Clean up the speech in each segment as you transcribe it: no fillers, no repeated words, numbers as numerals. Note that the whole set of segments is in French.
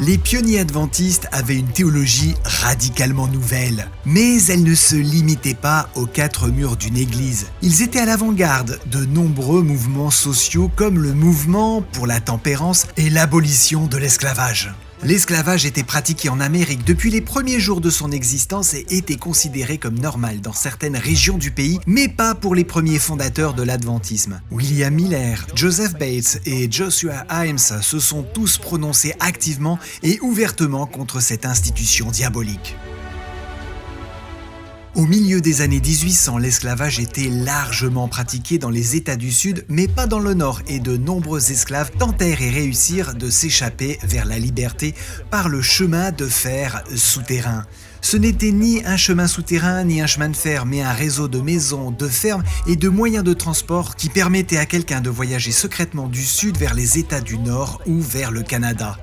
Les pionniers adventistes avaient une théologie radicalement nouvelle, mais elle ne se limitait pas aux quatre murs d'une église. Ils étaient à l'avant-garde de nombreux mouvements sociaux comme le mouvement pour la tempérance et l'abolition de l'esclavage. L'esclavage était pratiqué en Amérique depuis les premiers jours de son existence et était considéré comme normal dans certaines régions du pays, mais pas pour les premiers fondateurs de l'adventisme. William Miller, Joseph Bates et Joshua Himes se sont tous prononcés activement et ouvertement contre cette institution diabolique. Au milieu des années 1800, l'esclavage était largement pratiqué dans les États du Sud, mais pas dans le Nord, et de nombreux esclaves tentèrent et réussirent de s'échapper vers la liberté par le chemin de fer souterrain. Ce n'était ni un chemin souterrain ni un chemin de fer, mais un réseau de maisons, de fermes et de moyens de transport qui permettait à quelqu'un de voyager secrètement du Sud vers les États du Nord ou vers le Canada.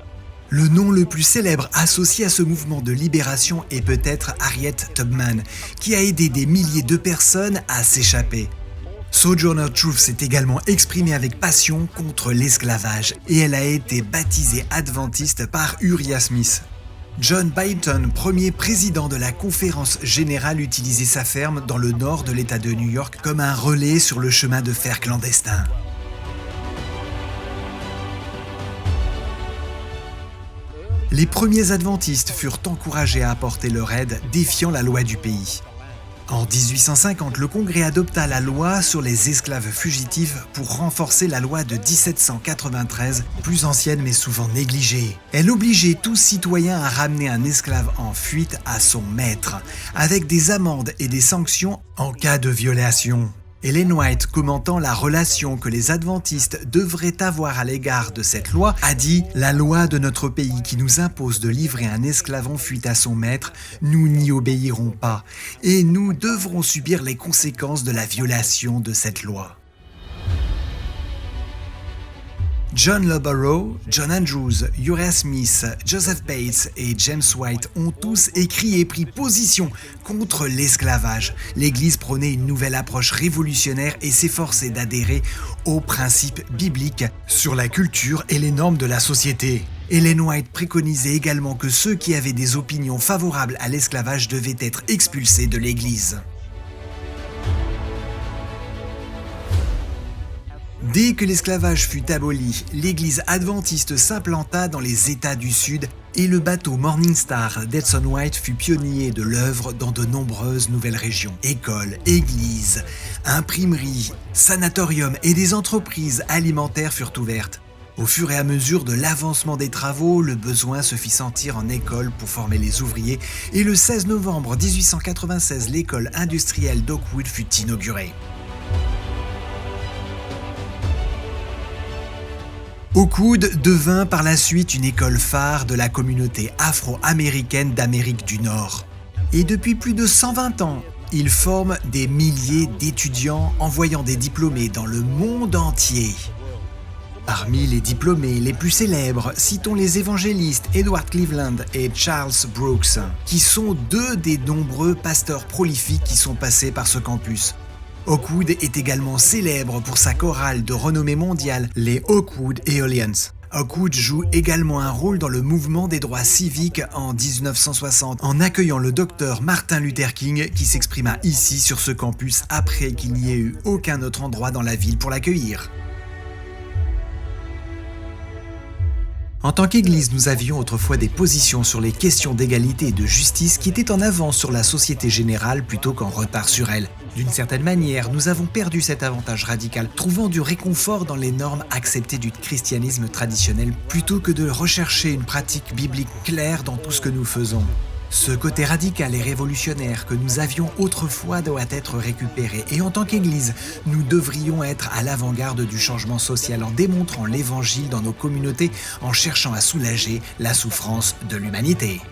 Le nom le plus célèbre associé à ce mouvement de libération est peut-être Harriet Tubman, qui a aidé des milliers de personnes à s'échapper. Sojourner Truth s'est également exprimée avec passion contre l'esclavage et elle a été baptisée adventiste par Uriah Smith. John Byington, premier président de la Conférence générale, utilisait sa ferme dans le nord de l'État de New York comme un relais sur le chemin de fer clandestin. Les premiers adventistes furent encouragés à apporter leur aide, défiant la loi du pays. En 1850, le Congrès adopta la loi sur les esclaves fugitifs pour renforcer la loi de 1793, plus ancienne mais souvent négligée. Elle obligeait tout citoyen à ramener un esclave en fuite à son maître, avec des amendes et des sanctions en cas de violation. Ellen White, commentant la relation que les adventistes devraient avoir à l'égard de cette loi, a dit « La loi de notre pays qui nous impose de livrer un esclave en fuite à son maître, nous n'y obéirons pas, et nous devrons subir les conséquences de la violation de cette loi. » John Lowborough, John Andrews, Uriah Smith, Joseph Bates et James White ont tous écrit et pris position contre l'esclavage. L'Église prônait une nouvelle approche révolutionnaire et s'efforçait d'adhérer aux principes bibliques sur la culture et les normes de la société. Ellen White préconisait également que ceux qui avaient des opinions favorables à l'esclavage devaient être expulsés de l'Église. Dès que l'esclavage fut aboli, l'Église adventiste s'implanta dans les États du Sud et le bateau Morning Star d'Edson White fut pionnier de l'œuvre dans de nombreuses nouvelles régions. Écoles, églises, imprimeries, sanatoriums et des entreprises alimentaires furent ouvertes. Au fur et à mesure de l'avancement des travaux, le besoin se fit sentir en école pour former les ouvriers et le 16 novembre 1896, l'école industrielle d'Oakwood fut inaugurée. Oakwood devint par la suite une école phare de la communauté afro-américaine d'Amérique du Nord. Et depuis plus de 120 ans, il forme des milliers d'étudiants envoyant des diplômés dans le monde entier. Parmi les diplômés les plus célèbres, citons les évangélistes Edward Cleveland et Charles Brooks, qui sont deux des nombreux pasteurs prolifiques qui sont passés par ce campus. Oakwood est également célèbre pour sa chorale de renommée mondiale, les Oakwood Aeolians. Oakwood joue également un rôle dans le mouvement des droits civiques en 1960 en accueillant le docteur Martin Luther King qui s'exprima ici sur ce campus après qu'il n'y ait eu aucun autre endroit dans la ville pour l'accueillir. En tant qu'Église, nous avions autrefois des positions sur les questions d'égalité et de justice qui étaient en avance sur la société générale plutôt qu'en retard sur elle. D'une certaine manière, nous avons perdu cet avantage radical, trouvant du réconfort dans les normes acceptées du christianisme traditionnel plutôt que de rechercher une pratique biblique claire dans tout ce que nous faisons. Ce côté radical et révolutionnaire que nous avions autrefois doit être récupéré et en tant qu'Église, nous devrions être à l'avant-garde du changement social en démontrant l'Évangile dans nos communautés, en cherchant à soulager la souffrance de l'humanité.